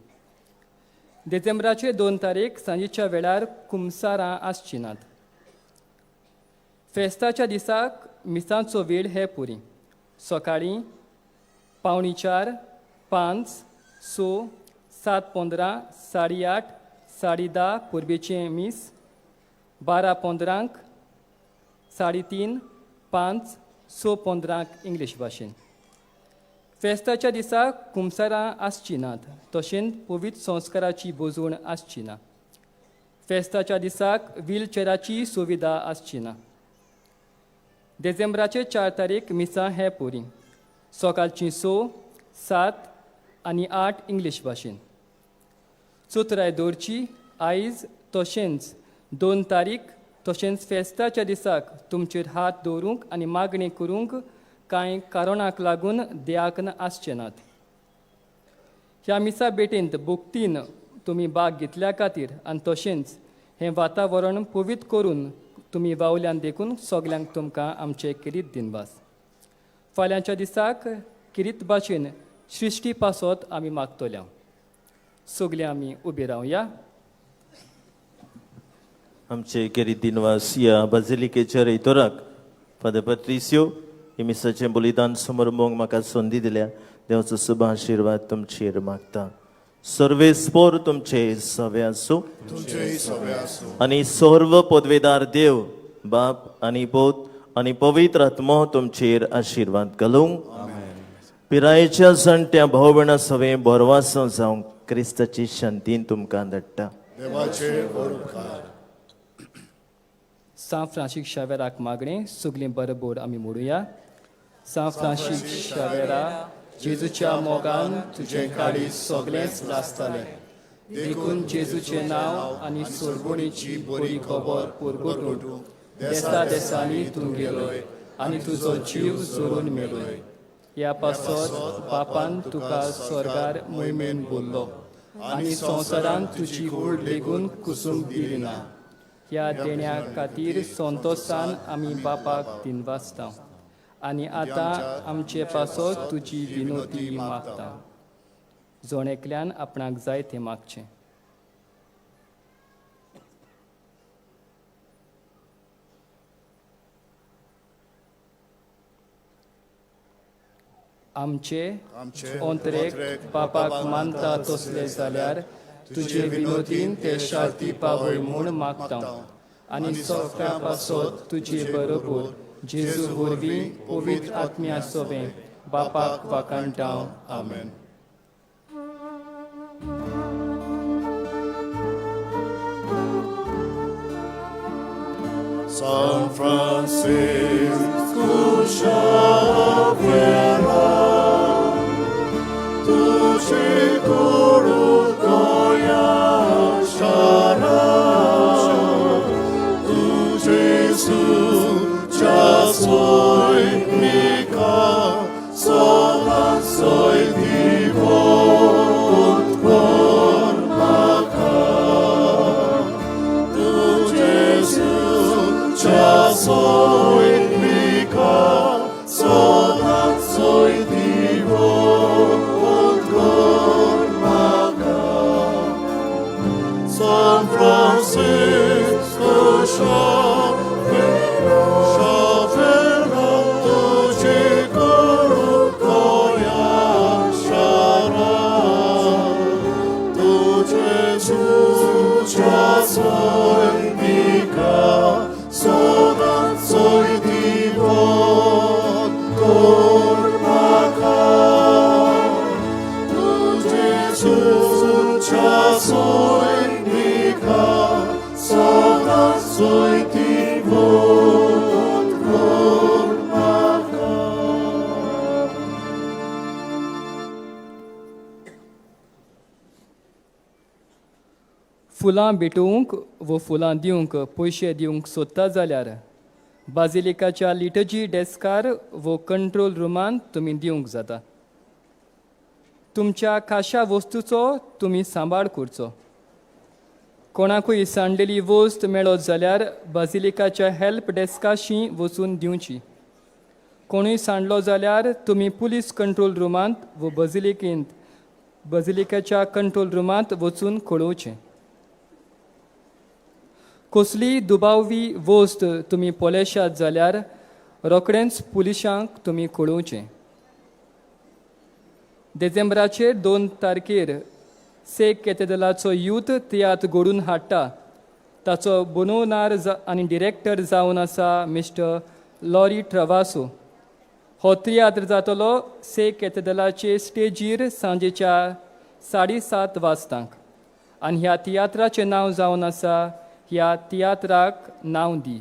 डिसेंबराचे 2 तारीख सांजेच्या वेळार कुमसारां आसची नात. फेस्ताच्या दिसाक मिसांचो वेळ हे पुरी सकाळीं 4:45, 5, 6, 7:15, 8:30, 10:30 पुर्बेचें मीस. 12:15 3:30, 5, 6:15 इंग्लीश भाशेन. फेस्ताच्या दिसाक कुमसारां आसची नात. तशेंच पवित्र संस्काराची बोजवण आसची ना. फेस्ताच्या दिसाक व्हीलचेराची सुविधा आसची ना. डिसेंबराचे 4 तारीख मिसां हे पुरी सकाळची 6, 7 आनी 8 इंग्लीश भाशेन. चोतराय दवरची आयज तशेंच 2 तारीख तशेंच फेस्ताच्या दिसाक तुमचेर हात दवरूंक आनी मागणी करूंक कांय कारणाक लागून देयाक आसचे नात. ह्या मिसा भेटेंत भुक्तीन तुमी भाग घेतल्या खातीर आनी तशेंच हें वातावरण पवित्र करून तुमी वावल्यान देखून सगल्यांक तुमकां आमचे किरीत दिनवास. फाल्यांच्या दिसाक किरीत भाशेन सृश्टी पासत आमी मागतल्या. सगळे आमी उबे रावया. आमचे किरीत दिनवास या बाजिलिकेच्या रेतोराक फादर पत्रिसियो ही मिसाचें बलिदान समोर मोग म्हाका संदी दिल्या. देवाचो शुभ आशिर्वाद तुमचेर मागता. सर्वेस्पोर तुमचे सवे आसूं तुमचेही सवे आसूं आनी सर्व पदवेदार देव बाप आनी पोत आनी पवित्र आत्मो तुमचेर आशिर्वाद घालूंक पिरायेच्या जाणट्या भाव भयणां सवे बोरवासो जावं क्रिस्ताची शांतीन तुमकां धाडटा. देवाचे उपकार. सान फ्रांसीक शावेराक मागणें सगलीं बरोबर आमी म्हणुया. सान फ्रांसीक शावेरा, जेजूच्या मोगान तुजें काळीज सगळेंच लासतालें. देखून जेजूचें नांव आनी सोडवणीची बरी खबर पुरगटून देसा देसांनी तूं गेलोय आनी तुजो जीव जोडून मेलोय. ह्या पासत बापान तुका स्वर्गार मोहिमेन बोल्लो आनी संवसारान तुजी कूड लेगून कुसूंक दिली ना. ह्या देण्या खातीर संतोशान आमी बापाक दिनवासता आनी आतां आमचे पासत तुजी विनोती मागता. जोणेकल्यान आपणाक जाय तें मागचें. आमचे अंतरेक बापाक मानता तसले जाल्यार तुजे विनोदीन ते शांती पावय म्हूण मागता आनी सगळ्या पासत तुजे बरोबर जेजू वरवीं पवित्र आत्म्या सोबे बापाक वाकाणटा. आमेन. San Francisco Xaviera, tuci coro goia shara, tu Jesus ya soy mica, sola soy divon por maca, tu Jesus ya soy mica, sola soy divon por maca. San Francisco Xaviera, tuci coro goia shara, tu Jesus ya soy mica, sola soy divon por maca. Tu Jesus ya soy mica, sola soy divon por maca. फुलां भेटोवंक वो फुलां दिवंक पयशे दिवंक सोदता जाल्यार बाजिलिकाच्या लिटर्जी डेस्कार वो कंट्रोल रुमान तुमी दिवंक जाता. तुमच्या खाशा वस्तूचो तुमी सांबाळ करचो. कोणाकूय सांडलेली वस्त मेळत जाल्यार बाजिलिकाच्या हेल्प डेस्काशी वचून दिवची. कोणूय सांडलो जाल्यार तुमी पुलीस कंट्रोल रुमांत वो बाजिलिकेच्या कंट्रोल रुमांत वचून कळोवचें. कसलीय दुबावी वस्त तुमी पोलेशात जाल्यार रोखडेंच पुलिसांक तुमी कळोवचें. डिसेंबराचे 2 तारखेर सेक कॅथेड्रलाचो यूथ तियात्र घडोवन हाडटा. ताचो बनवणार आनी डिरेक्टर जावन आसा मिस्टर लॉरी ट्रवासो. हो तियात्र जातलो सेक कॅथेड्रलाचे स्टेजीर सांजेच्या 7:30 वाजतांक आनी ह्या तियात्राचें नांव जावन आसा ह्या तियात्राक नांव दी.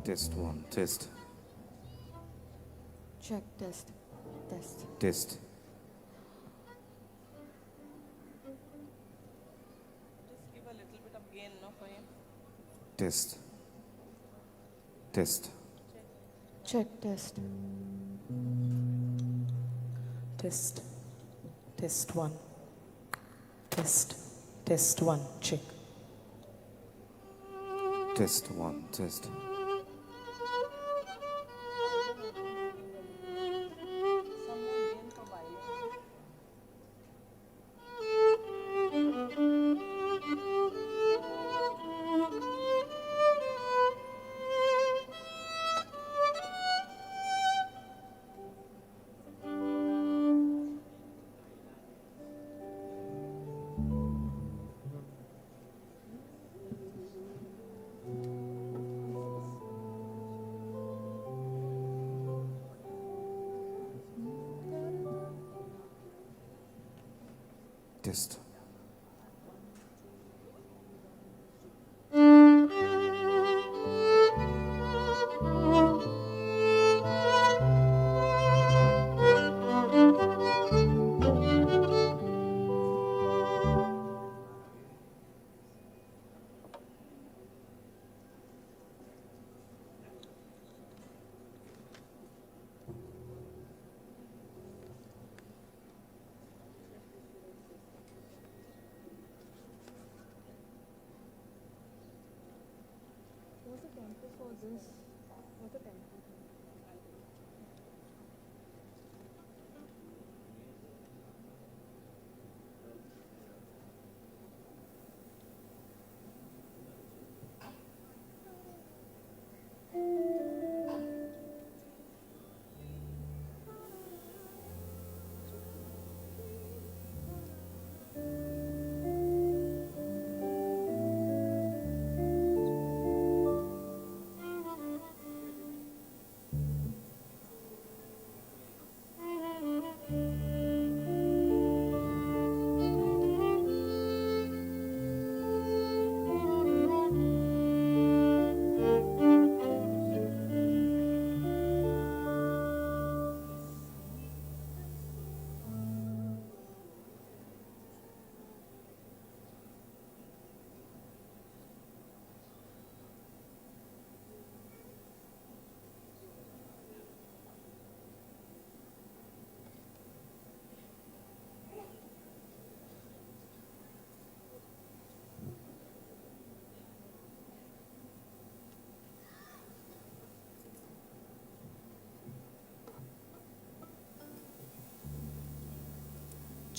Test one, test, Check, test, test. test. Test, test, Check, test. Test. Test one. Test. Test one. Check. test one, test. Test.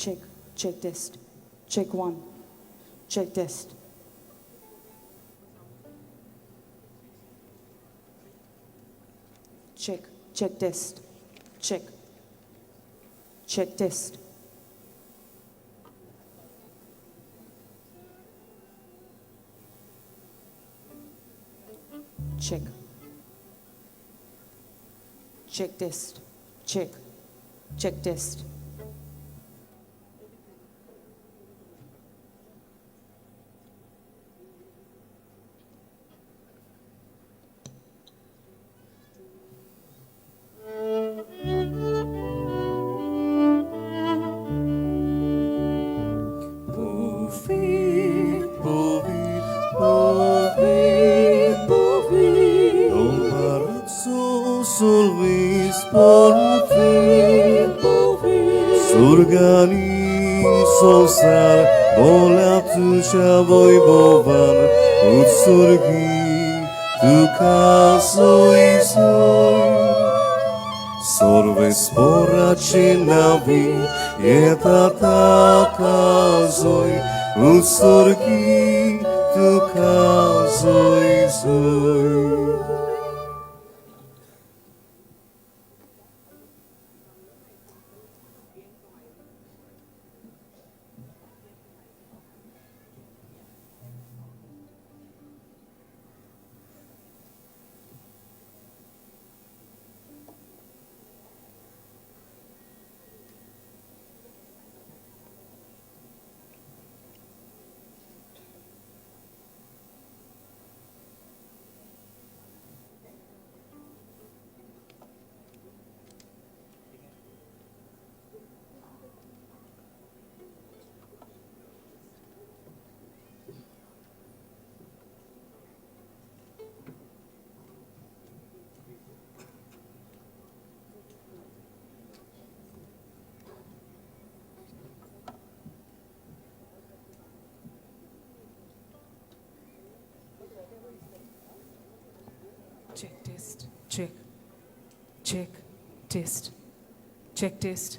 Check. Check test. Check 1. Check test. Check. Check test. Check. Check test. Check. Check test. Check. Check test. Surgani sosar bola tucia wojbowan utsurgi tuka soi soi sorve spora navi eta takazoi utsurgi tuka soi soi. Check test. Check. Check test. Check test.